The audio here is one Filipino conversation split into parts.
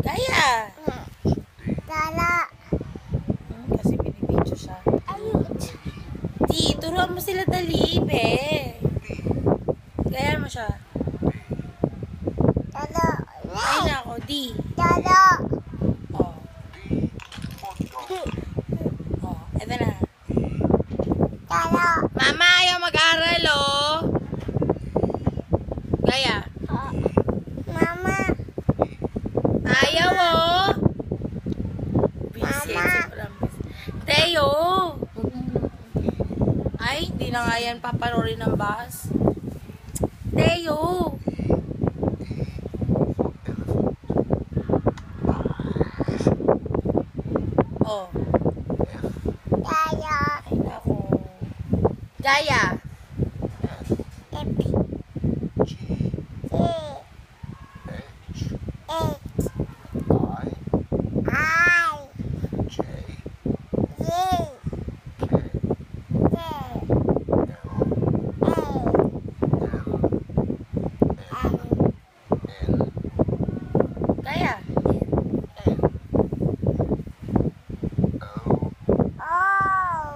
Gaya. Gaya. Kasi binibidyo siya. Di, turuan mo sila dali, be. Gaya mo siya. Ay nako, di. Oh. Oh, eto na. Mama, ayaw mag-aral, oh. Gaya. Ayaw, oh. Busy. Teo. Ay, hindi na nga yan paparorin ng bus. Teo. Oh. Ay, nako. Gaya. Gaya.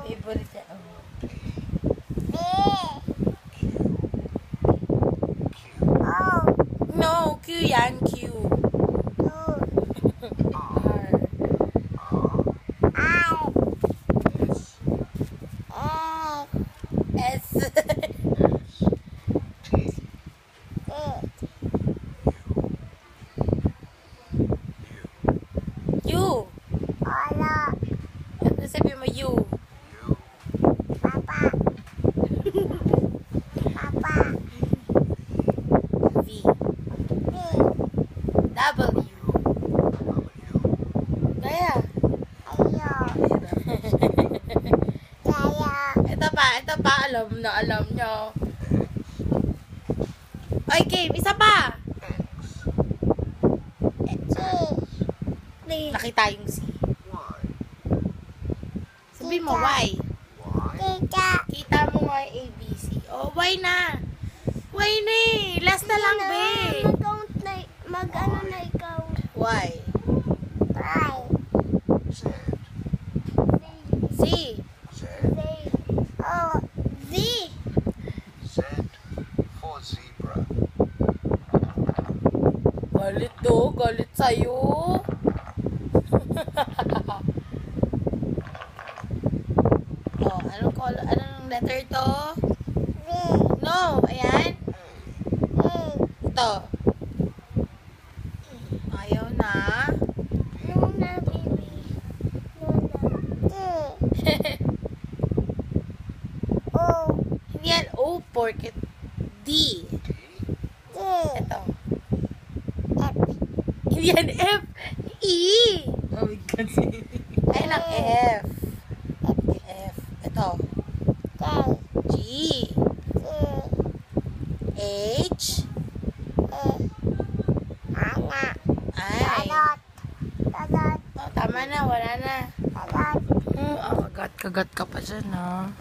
Favorite yan. No, Q yan, Q. S. U. Ano sabi mo, U? V. W. Gaya. Ito pa, alam nyo. Ay, game, isa pa. Nakita yung C. Sabi mo, Y. Kita mo nga yung ABC. Oh, Y na. Y na eh. Last na lang, be. Mag-ano na ikaw? Y. C. Galit to. Galit sa'yo. Oh, anong letter to? No, ayan. Ito. Ayaw na. Hindi yan O, porket D. Ito. Hindi yan F. E. Oh my God. Ayun ang F. F. Ito. G. H. Ay. Oh, tama na. Wala na. Kagat ka pa dyan, ha.